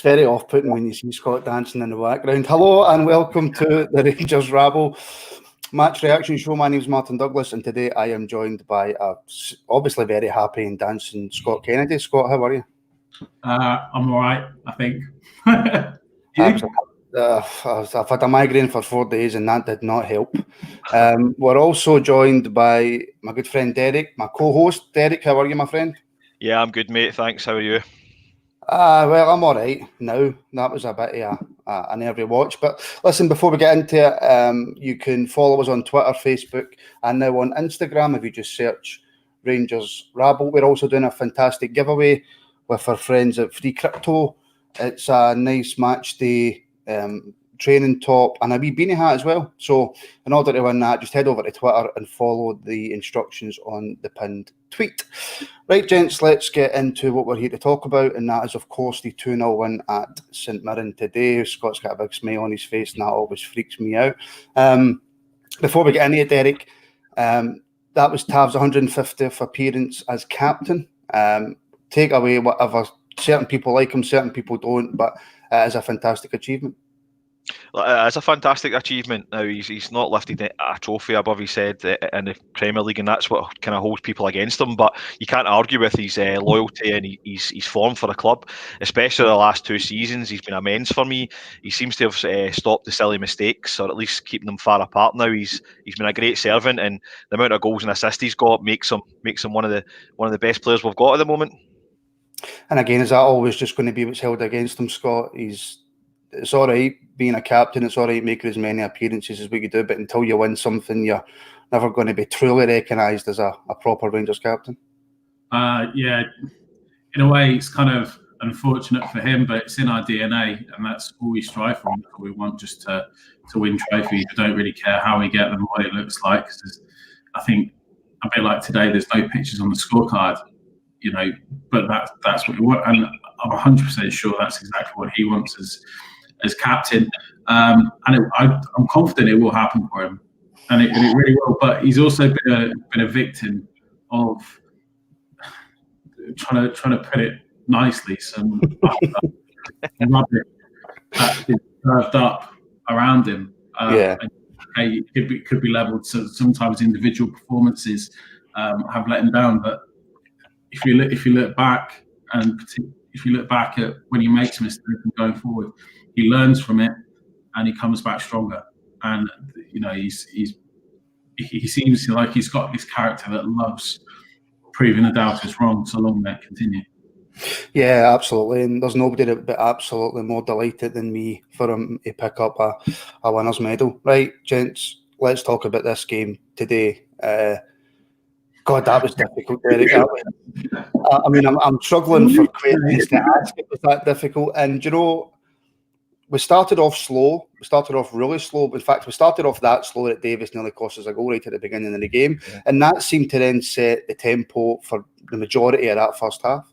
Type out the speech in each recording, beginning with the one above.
It's very off-putting when you see Scott dancing in the background. Hello and welcome to the Rangers Rabble match reaction show. My name is Martin Douglas, and today I am joined by a obviously very happy and dancing Scott Kennedy. Scott, how are you? I'm all right, I think. I've had a migraine for 4 days and that did not help. We're also joined by my good friend Derrick, my co-host. Derrick, how are you, my friend? Yeah, I'm good, mate. Thanks. How are you? Well, I'm all right now. That was a bit of an every watch. But listen, before we get into it, you can follow us on Twitter, Facebook, and now on Instagram if you just search Rangers Rabble. We're also doing a fantastic giveaway with our friends at Free Crypto. It's a nice match day training top and a wee beanie hat as well. So in order to win that, just head over to Twitter and follow the instructions on the pinned tweet. Right, gents, let's get into what we're here to talk about, and that is, of course, the 2-0 win at St.Mirren today. Scott's got a big smile on his face, and that always freaks me out. Before we get into it, Derrick, that was Tav's 150th appearance as captain. Take away whatever. Certain people like him, certain people don't, but it is a fantastic achievement. It's a fantastic achievement. Now he's not lifted a trophy above his head in the Premier League, and that's what kind of holds people against him. But you can't argue with his loyalty and his form for the club, especially the last 2 seasons. He's been immense for me. He seems to have stopped the silly mistakes, or at least keeping them far apart. Now he's been a great servant, and the amount of goals and assists he's got makes him one of the best players we've got at the moment. And again, is that always just going to be what's held against him, Scott? It's all right being a captain, it's all right making as many appearances as we could do, but until you win something, you're never going to be truly recognised as a proper Rangers captain. Yeah, in a way, it's kind of unfortunate for him, but it's in our DNA, and that's all we strive for. We want just to win trophies. We don't really care how we get them, what it looks like. I think a bit like today, there's no pictures on the scorecard, but that's what we want, and I'm 100% sure that's exactly what he wants as captain, and I'm confident it will happen for him, and it really will. But he's also been a victim of trying to put it nicely, some rubbish that is served up around him. It could be levelled. So sometimes individual performances have let him down, but if you look back at when he makes a mistake and going forward, he learns from it and he comes back stronger. And he seems like he's got this character that loves proving the doubters wrong. So long may it continue. Yeah, absolutely. And there's nobody that would be absolutely more delighted than me for him to pick up a winner's medal. Right, gents, let's talk about this game today. God, that was difficult, Derrick. I mean, I'm struggling for questions to ask. It was that difficult. And, we started off slow. We started off really slow. In fact, we started off that slow that Davis nearly cost us a goal right at the beginning of the game. Yeah. And that seemed to then set the tempo for the majority of that first half.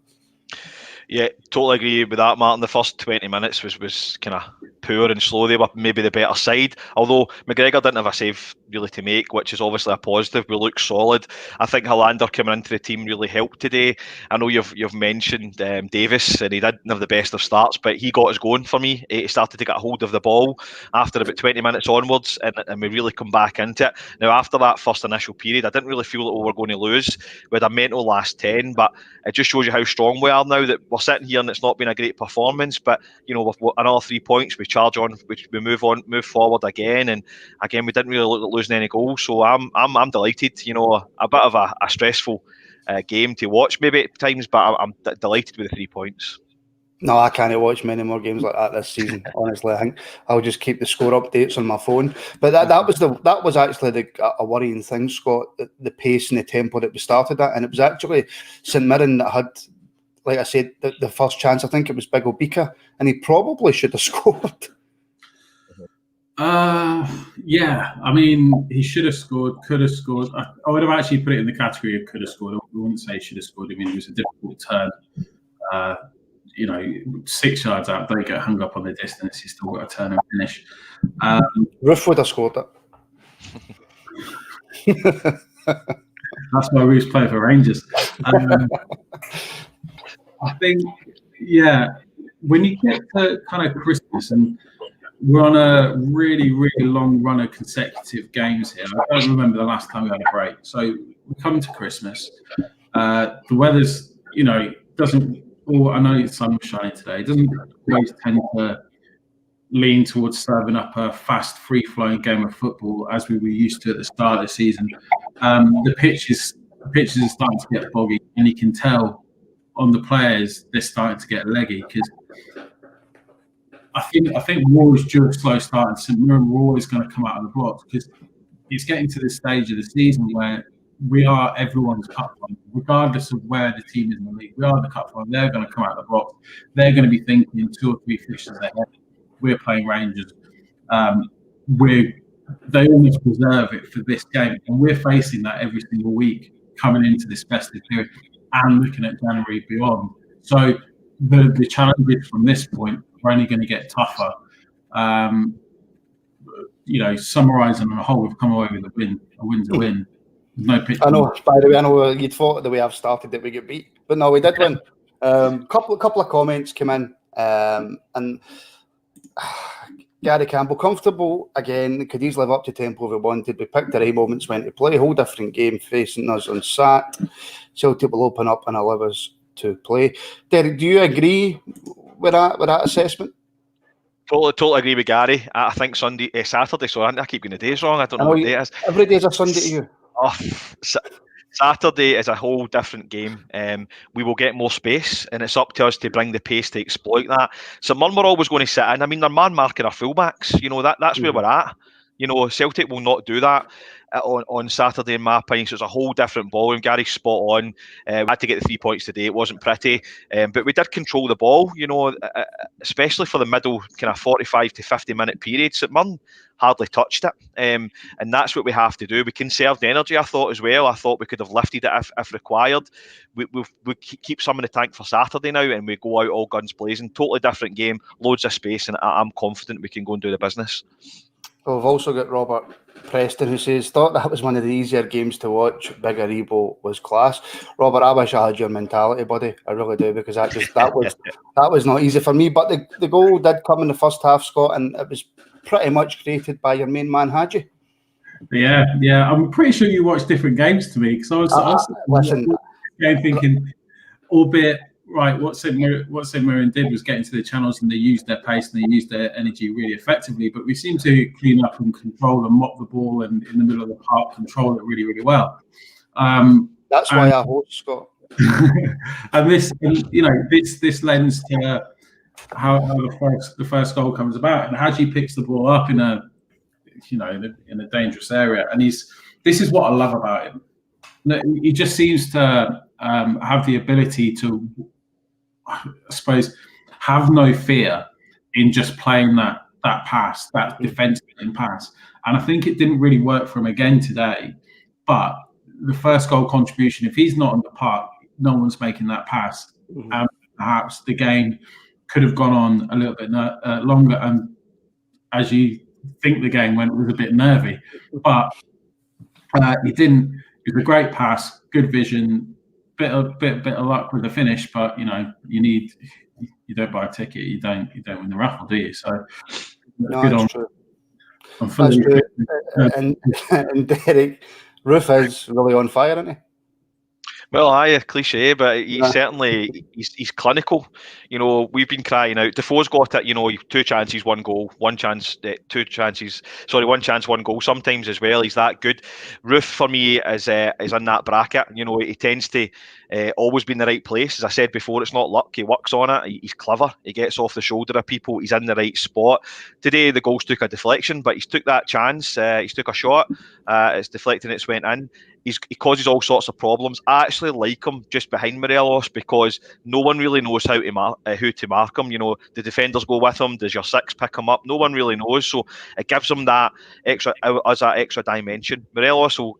Yeah, totally agree with that, Martin. The first 20 minutes was kind of poor and slow. They were maybe the better side. Although McGregor didn't have a save really to make, which is obviously a positive. We look solid. I think Hollander coming into the team really helped today. I know you've mentioned Davis, and he didn't have the best of starts, but he got us going for me. He started to get a hold of the ball after about 20 minutes onwards, and we really come back into it. Now, after that first initial period, I didn't really feel that we were going to lose. We had a mental last 10, but it just shows you how strong we are now that we're sitting here and it's not been a great performance, but with another 3 points, we charge on, we move forward again, and again we didn't really look at losing any goals. So I'm delighted. A bit of a stressful game to watch maybe at times, but I'm delighted with the 3 points. No, I can't watch many more games like that this season. Honestly, I think I'll just keep the score updates on my phone. But that was actually a worrying thing, Scott. The pace and the tempo that we started at, and it was actually St Mirren that had, like I said, the first chance. I think it was Big Obika, and he probably should have scored. Yeah, I mean, he should have scored, could have scored. I would have actually put it in the category of could have scored. I wouldn't say should have scored. I mean, it was a difficult turn. 6 yards out, don't get hung up on the distance. You still got to turn and finish. Roof would have scored it. That's why Roof's playing for Rangers. I think, when you get to kind of Christmas, and we're on a really, really long run of consecutive games here. I don't remember the last time we had a break. So we come to Christmas. The weather's, doesn't. Oh, I know the sun was shining today. It doesn't always tend to lean towards serving up a fast, free-flowing game of football as we were used to at the start of the season. The pitches are starting to get boggy, and you can tell on the players they're starting to get leggy because I think we're always due a slow start, and St. Mirren were always going to come out of the blocks because it's getting to this stage of the season where we are everyone's cup final, regardless of where the team is in the league. We are the cup final. They're going to come out of the blocks. They're going to be thinking 2 or 3 fixtures ahead. We're playing Rangers. They almost preserve it for this game, and we're facing that every single week coming into this festive period and looking at January beyond. So the challenges from this point are only going to get tougher. Summarising on a whole, we've come away with a win. A win's a win. No pitch. I know. By the way, I know you'd thought the way I've started that we get beat, but no, we did win. Couple of comments came in, and Gary Campbell, comfortable again. Could easily live up to tempo if we wanted. We picked the right moments when to play. A whole different game facing us on Sat. Celtic will open up and allow us to play. Derrick, do you agree with that assessment? Totally agree with Gary. I think Saturday. So I keep getting the days wrong. I don't know what day it is. Every day is a Sunday to you. Oh, Saturday is a whole different game. We will get more space, and it's up to us to bring the pace to exploit that. So Mirren were always going to sit in. I mean, they're man marking our fullbacks. That's where we're at. Celtic will not do that on Saturday, in my opinion. So it's a whole different ball. And Gary's spot on. We had to get the 3 points today. It wasn't pretty, but we did control the ball. Especially for the middle kind of 45 to 50 minute periods. St. Mirren hardly touched it, and that's what we have to do. We conserved energy, I thought, as well. I thought we could have lifted it if required. We keep some in the tank for Saturday now, and we go out all guns blazing. Totally different game, loads of space, and I'm confident we can go and do the business. Well, we've also got Robert Preston, who says, thought that was one of the easier games to watch. Big Aribo was class. Robert, I wish I had your mentality, buddy. I really do, because that was not easy for me. But the goal did come in the first half, Scott, and it was pretty much created by your main man, Hadji. Yeah. I'm pretty sure you watched different games to me, because I was thinking, albeit. Right, what St. Mirren did was get into the channels, and they used their pace and they used their energy really effectively. But we seem to clean up and control and mop the ball, and in the middle of the park, control it really, really well. That's why I hope, Scott. And this lends to how the first goal comes about, and Hadji picks the ball up in a dangerous area, and this is what I love about him. He just seems to have the ability to, I suppose, have no fear in just playing that pass, that defensive pass. And I think it didn't really work for him again today. But the first goal contribution, if he's not on the park, no one's making that pass. And perhaps the game could have gone on a little bit longer. And as you think the game went, it was a bit nervy. But he didn't. It was a great pass, good vision. Bit of luck with the finish, but you don't buy a ticket, you don't win the raffle, do you? So no, that's true. That's true. And Derrick, Roof is really on fire, isn't he? Well, a cliche, but he's certainly he's clinical. We've been crying out. Defoe's got it. 2 chances, 1 goal. 1 chance, 2 chances. Sorry, 1 chance, 1 goal. Sometimes as well. He's that good. Roof for me is in that bracket. He tends to always be in the right place. As I said before, it's not luck. He works on it. He's clever. He gets off the shoulder of people. He's in the right spot. Today the goals took a deflection, but he's took that chance. He's took a shot. It's deflected. It's went in. He causes all sorts of problems. I actually like him just behind Morelos because no one really knows who to mark him. The defenders go with him. Does your 6 pick him up? No one really knows. So it gives him that extra dimension. Morelos will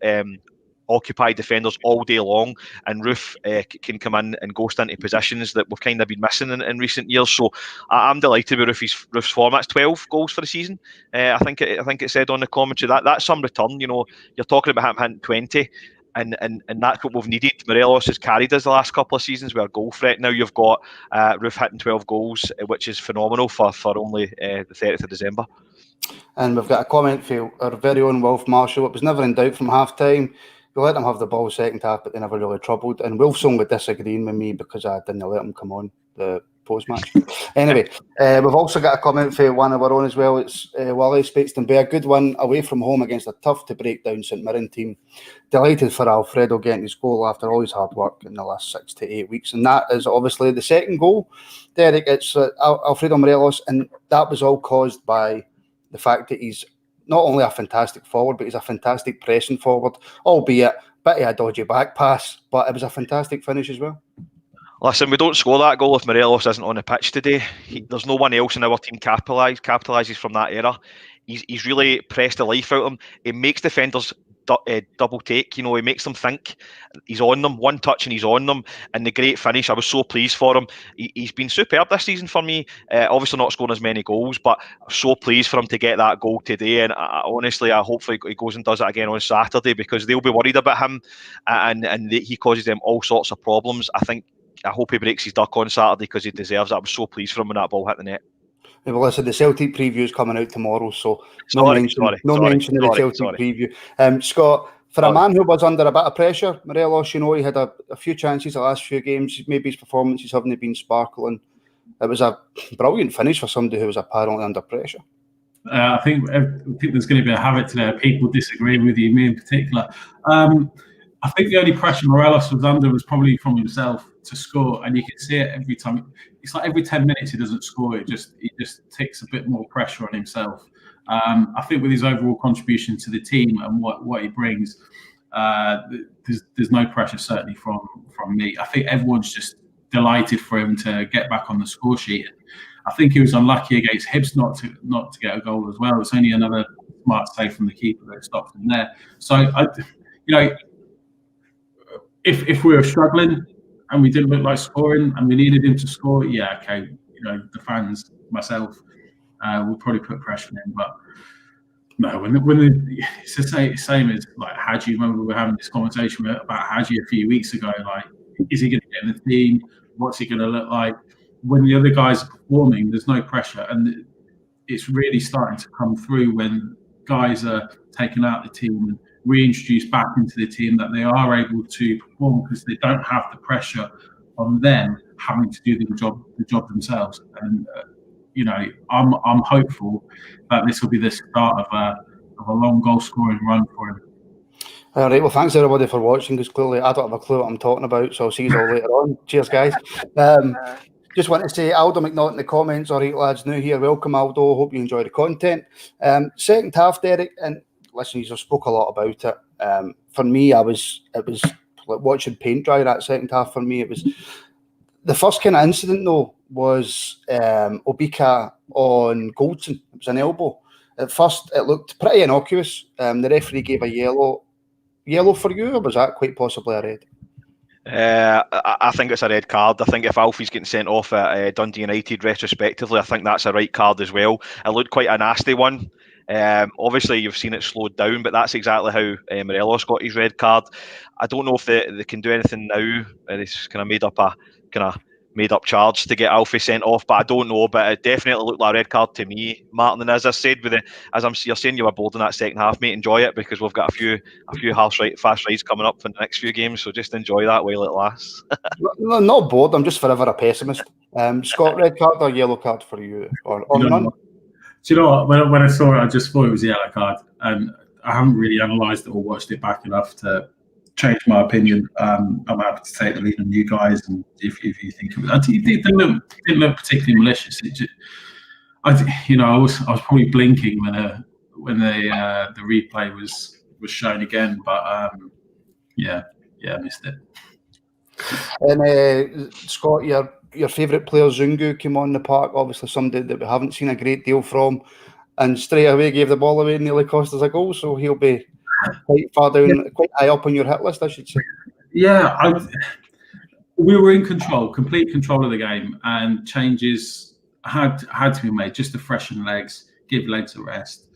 occupy defenders all day long, and Roof can come in and ghost into positions that we've kind of been missing in recent years. So I'm delighted with Roof's form. That's 12 goals for the season. I think it said on the commentary that's some return. You're talking about him hitting 20 and that's what we've needed. Morelos has carried us the last couple of seasons with our goal threat. Now you've got Roof hitting 12 goals, which is phenomenal for only the 30th of December. And we've got a comment for our very own Wolf Marshall. It was never in doubt from half time. We let them have the ball second half, but they never really troubled. And Wolf's only disagreeing with me because I didn't let him come on the post-match. Anyway, we've also got a comment for one of our own as well. It's Wally Spateston Bay. A good win away from home against a tough-to-break-down St.Mirren team. Delighted for Alfredo getting his goal after all his hard work in the last 6 to 8 weeks. And that is obviously the second goal. Derrick, it's Alfredo Morelos, and that was all caused by the fact that he's not only a fantastic forward, but he's a fantastic pressing forward, albeit a bit of a dodgy back pass, but it was a fantastic finish as well. Listen, we don't score that goal if Morelos isn't on the pitch today. There's no one else in our team capitalises from that era. He's really pressed the life out of him. He makes defenders double take. He makes them think. He's on them, one touch and he's on them. And the great finish, I was so pleased for him. He's been superb this season for me. Obviously not scoring as many goals, but I'm so pleased for him to get that goal today. And honestly, I hopefully he goes and does it again on Saturday, because they'll be worried about him, and he causes them all sorts of problems. I hope he breaks his duck on Saturday, because he deserves it. I was so pleased for him when that ball hit the net. Well, listen, the Celtic preview is coming out tomorrow, so no mention of the Celtic preview. Scott, for a man who was under a bit of pressure, Morelos, he had a few chances the last few games. Maybe his performances haven't been sparkling. It was a brilliant finish for somebody who was apparently under pressure. I think there's going to be a habit today. People disagree with you, me in particular. I think the only pressure Morelos was under was probably from himself to score, and you can see it every time. It's like every 10 minutes he doesn't score, he just takes a bit more pressure on himself. I think with his overall contribution to the team and what he brings, there's no pressure certainly from me. I think everyone's just delighted for him to get back on the score sheet. I think he was unlucky against Hibs not to get a goal as well. It's only another smart save from the keeper that stopped him there. So if we were struggling and we didn't look like scoring and we needed him to score, yeah, okay, the fans, myself, would probably put pressure on him. But no, it's the same as like Hadji. Remember we were having this conversation about Hadji a few weeks ago. Like, is he going to get in the team? What's he going to look like? When the other guys are performing, there's no pressure, and it's really starting to come through when guys are taken out of the team and reintroduced back into the team, that they are able to perform because they don't have the pressure on them having to do the job themselves. And I'm hopeful that this will be the start of a long goal scoring run for him. All right, well, thanks everybody for watching, because clearly I don't have a clue what I'm talking about, so I'll see you all later on. Cheers, guys. Just want to say, Aldo McNaught in the comments. All right, lads, new here. Welcome, Aldo. Hope you enjoy the content. Second half, Derrick, and listen, you spoke a lot about it. For me, it was like watching paint dry. That second half for me, it was the first kind of incident though was Obika on Goldson. It was an elbow. At first, it looked pretty innocuous. The referee gave a yellow for you, or was that quite possibly a red? I think it's a red card. I think if Alfie's getting sent off at Dundee United retrospectively, I think that's a right card as well. It looked quite a nasty one. Obviously, you've seen it slowed down, but that's exactly how Morelos got his red card. I don't know if they can do anything now. It's kind of made up charge to get Alfie sent off, but I don't know. But it definitely looked like a red card to me, Martin. And as I said, you're saying you were bold in that second half, mate. Enjoy it, because we've got a few fast rides coming up for the next few games. So just enjoy that while it lasts. No, not bored. I'm just forever a pessimist. Scott, red card or yellow card for you, or none? Do you know what? When I saw it, I just thought it was a yellow card, and I haven't really analysed it or watched it back enough to change my opinion. I'm happy to take the lead on you guys, and if you think of it, it didn't look particularly malicious. I was probably blinking when the replay was shown again, but I missed it. And Scott, your favourite player Zungu came on the park. Obviously, somebody that we haven't seen a great deal from, and straight away gave the ball away and nearly cost us a goal. So he'll be quite far down, quite high up on your hit list, I should say. Yeah, we were in control, complete control of the game, and changes had to be made just to freshen legs, give legs a rest.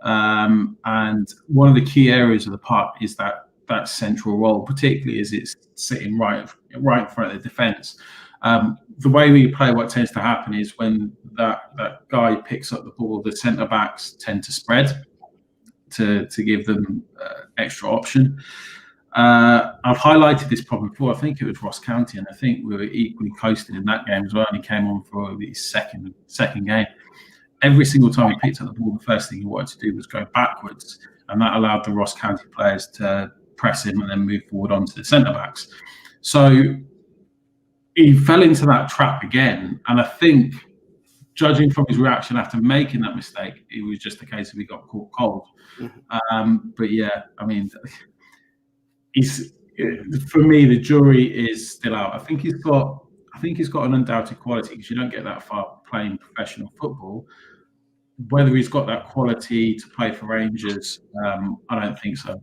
And one of the key areas of the park is that that central role, particularly as it's sitting right in front of the defence. The way we play, what tends to happen is when that guy picks up the ball, the centre backs tend to spread to give them extra option. I've highlighted this problem before. I think it was Ross County, and I think we were equally coasted in that game as well. And he came on for the second game. Every single time he picked up the ball, the first thing he wanted to do was go backwards, and that allowed the Ross County players to press him and then move forward onto the centre backs. So he fell into that trap again, and I think, judging from his reaction after making that mistake, it was just a case of he got caught cold. But yeah, I mean, for me, the jury is still out. I think he's got an undoubted quality, because you don't get that far playing professional football. Whether he's got that quality to play for Rangers, I don't think so.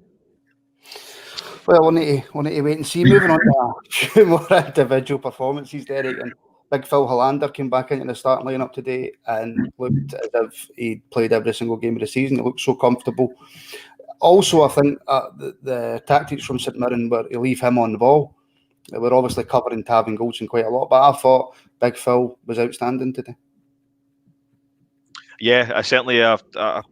Well, we'll need to wait and see. Moving on to a few more individual performances, Derrick, and Big Phil Hollander came back into the starting lineup today and looked as if he played every single game of the season. He looked so comfortable. Also, I think the tactics from St.Mirren were to leave him on the ball. They were obviously covering Tav Goldson quite a lot, but I thought Big Phil was outstanding today. Yeah, I certainly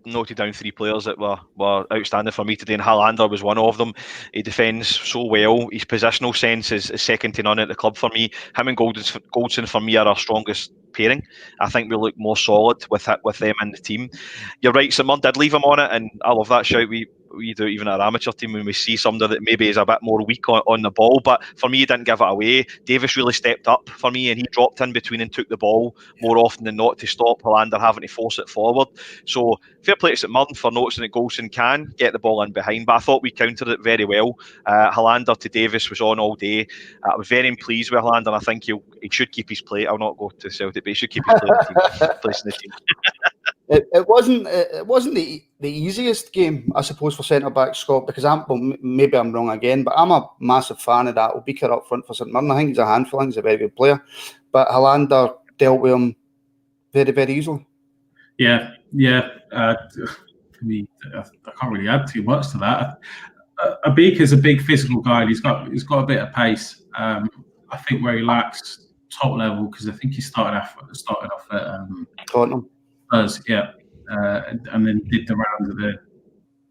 noted down 3 players that were outstanding for me today, and Hollander was one of them. He defends so well. His positional sense is second to none at the club for me. Him and Goldson for me are our strongest pairing. I think we look more solid with them in the team. You're right, St. Mirren did leave him on it, and I love that shout. We do even our amateur team when we see somebody that maybe is a bit more weak on the ball, but for me he didn't give it away. Davis really stepped up for me, and he dropped in between and took the ball more often than not to stop Hollander having to force it forward. So fair play to St. Mirren for noticing that Goldson can get the ball in behind, but I thought we countered it very well. Hollander to Davis was on all day. I was very pleased with Hollander, and I think he should keep his play. I'll not go to Celtic, but he should keep his place in the team. It wasn't the easiest game, I suppose, for centre back Scott, because maybe I'm wrong again, but I'm a massive fan of that Obika up front for St. Mirren. I think he's a handful. I think he's a very good player, but Hollander dealt with him very, very easily. Yeah. I can't really add too much to that. Obika's a big physical guy. And he's got a bit of pace. I think where he lacks top level, because I think he started off at Tottenham. Yeah, and then did the round of the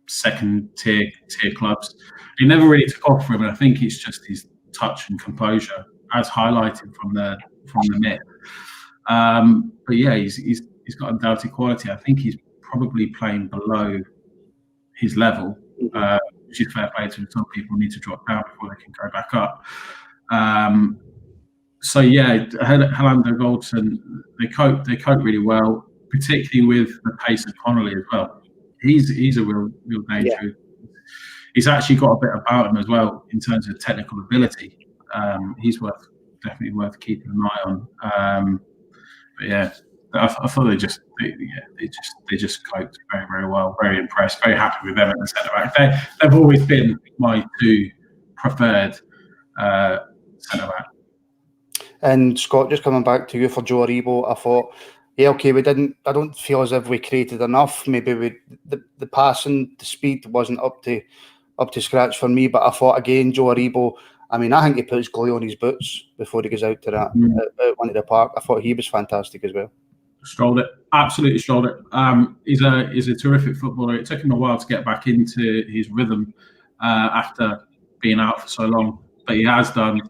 second tier clubs. He never really took off for him, and I think it's just his touch and composure, as highlighted from the net. But yeah, he's got undoubted quality. I think he's probably playing below his level, which is fair play to him. Some people need to drop down before they can go back up. So yeah, Hollander, Goldson, they cope really well, particularly with the pace of Connolly as well. He's a real danger. Yeah. He's actually got a bit about him as well in terms of technical ability. He's definitely worth keeping an eye on. But yeah, I thought they just coped very, very well. Very impressed. Very happy with them at the centre back. They've always been my 2 preferred centre back. And Scott, just coming back to you for Joe Aribo, I thought, yeah, okay, I don't feel as if we created enough. Maybe the passing, the speed wasn't up to scratch for me. But I thought again, Joe Aribo, I mean, I think he puts glue on his boots before he goes out to that out onto the park. I thought he was fantastic as well. Strolled it, absolutely strolled it. He's a terrific footballer. It took him a while to get back into his rhythm after being out for so long, but he has done.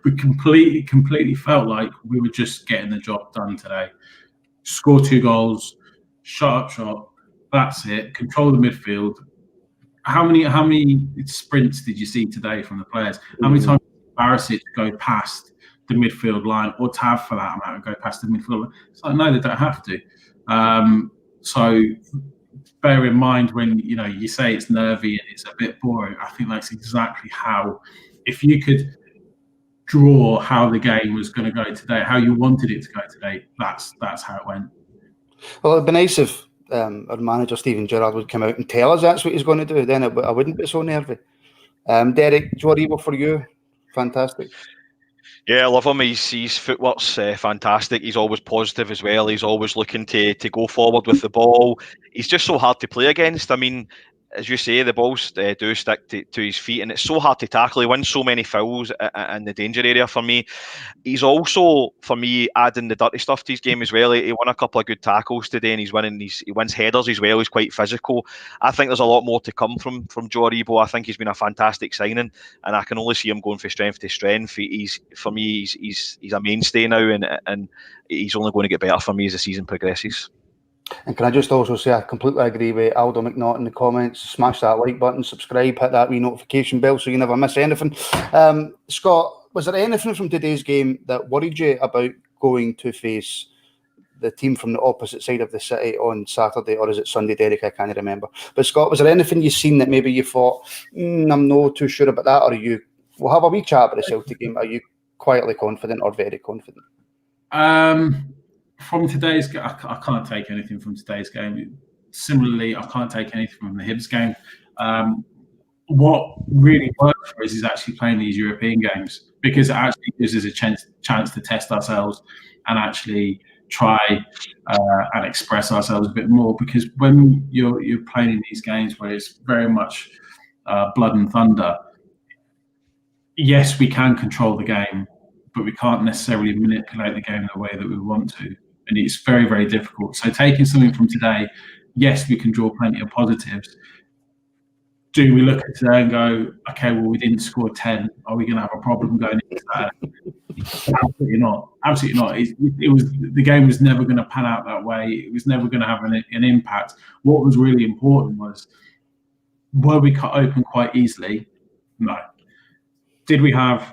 We completely felt like we were just getting the job done today. Score 2 goals, shot. That's it. Control the midfield. How many sprints did you see today from the players? How many times did Barisic go past the midfield line, or Tav for that amount go past the midfield line? It's like, no, they don't have to. So bear in mind when you say it's nervy and it's a bit boring. I think that's exactly how. If you could draw how the game was going to go today, how you wanted it to go today, that's how it went. Well, it'd be nice if our manager Stephen Gerrard would come out and tell us that's what he's going to do. Then I wouldn't be so nervy. Derrick, Joe Aribo for you, fantastic. Yeah, I love him. His footwork's fantastic. He's always positive as well. He's always looking to go forward with the ball. He's just so hard to play against. I mean, as you say, the balls do stick to his feet, and it's so hard to tackle. He wins so many fouls in the danger area for me. He's also, for me, adding the dirty stuff to his game as well. He won a couple of good tackles today, and he wins headers as well. He's quite physical. I think there's a lot more to come from Joe Aribo. I think he's been a fantastic signing, and I can only see him going from strength to strength. He's a mainstay now, and he's only going to get better for me as the season progresses. And can I just also say I completely agree with Aldo McNaught in the comments. Smash that like button, subscribe, hit that wee notification bell so you never miss anything. Scott, was there anything from today's game that worried you about going to face the team from the opposite side of the city on Saturday, or is it Sunday, Derrick? I can't remember. But Scott, was there anything you've seen that maybe you thought, I'm not too sure about that, or we'll have a wee chat about the Celtic game. Are you quietly confident or very confident? From today's game, I can't take anything from today's game. Similarly, I can't take anything from the Hibs game. What really works for us is actually playing these European games, because it actually gives us a chance to test ourselves and actually try and express ourselves a bit more. Because when you're playing in these games where it's very much blood and thunder, yes, we can control the game, but we can't necessarily manipulate the game the way that we want to. And it's very, very difficult. So taking something from today, yes, we can draw plenty of positives. Do we look at today and go, okay, well, we didn't score 10. Are we going to have a problem going into that? Absolutely not. Absolutely not. The game was never going to pan out that way. It was never going to have an impact. What was really important was, were we cut open quite easily? No. Did we had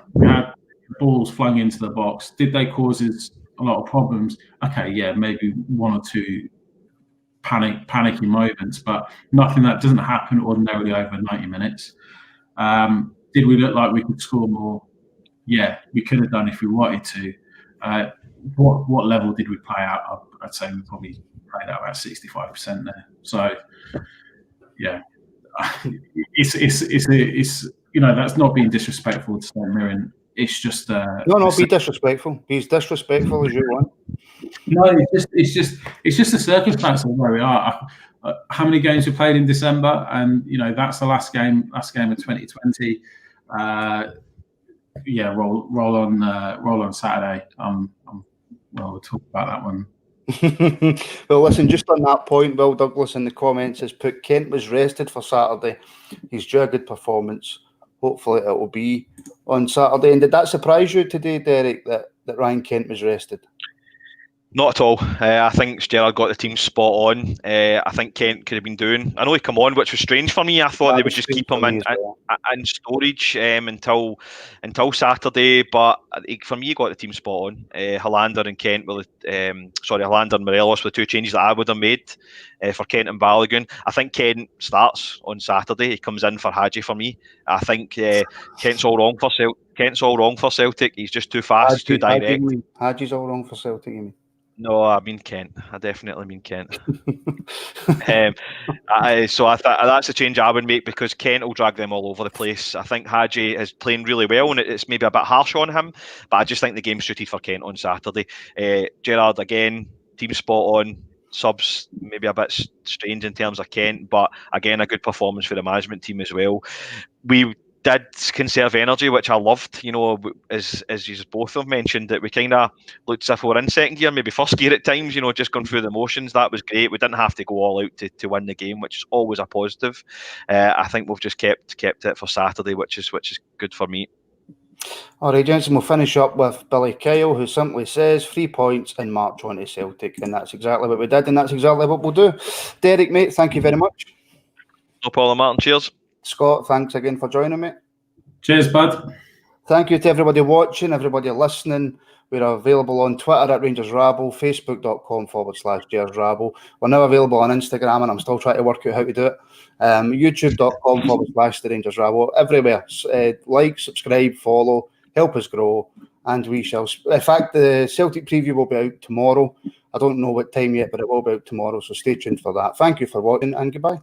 balls flung into the box? Did they cause us a lot of problems? Okay, yeah, maybe one or two panicky moments, but nothing that doesn't happen ordinarily over 90 minutes. Did we look like we could score more? Yeah, we could have done if we wanted to. What level did we play out? I'd say we probably played out about 65% there. So, yeah, it's that's not being disrespectful to St.Mirren. It's just no, be disrespectful. Be as disrespectful as you want. No, it's just the circumstance of where we are. How many games we played in December, and that's the last game of 2020. Yeah, roll on Saturday. We'll talk about that one. Well, listen, just on that point, Will Douglas in the comments has put Kent was rested for Saturday. He's due a good performance. Hopefully it will be on Saturday. And did that surprise you today, Derrick, that Ryan Kent was rested? Not at all. I think Gerrard got the team spot on. I think Kent could have been doing. I know he come on, which was strange for me. I thought they would just keep him in storage until Saturday. But for me, he got the team spot on. Helander and Kent Helander and Morelos were the two changes that I would have made for Kent and Balogun. I think Kent starts on Saturday. He comes in for Hadji for me. I think Kent's all wrong for Celtic. Kent's all wrong for Celtic. He's just too fast, too direct. Hadji's all wrong for Celtic, you mean? No, I mean Kent. I definitely mean Kent. So I thought that's a change I would make, because Kent will drag them all over the place. I think Hadji is playing really well, and it's maybe a bit harsh on him, but I just think the game's suited for Kent on Saturday. Gerrard, again, team spot on. Subs maybe a bit strange in terms of Kent, but again, a good performance for the management team as well. We did conserve energy, which I loved. As you both have mentioned, that we kind of looked as if we were in second gear, maybe first gear at times. Just going through the motions. That was great. We didn't have to go all out to win the game, which is always a positive. I think we've just kept it for Saturday, which is good for me. All right, gents, and we'll finish up with Billy Kyle, who simply says 3 points and march on to Celtic, and that's exactly what we did, and that's exactly what we'll do. Derrick, mate, thank you very much. No problem, Martin. Cheers. Scott, thanks again for joining me. Cheers, bud. Thank you to everybody watching, everybody listening. We're available on Twitter at rangersrabble, facebook.com/rangersrabble. We're now available on Instagram, and I'm still trying to work out how to do it. youtube.com/rangersrabble. Everywhere. Like, subscribe, follow, help us grow, and we shall. In fact, the Celtic preview will be out tomorrow. I don't know what time yet, but it will be out tomorrow, so stay tuned for that. Thank you for watching, and goodbye.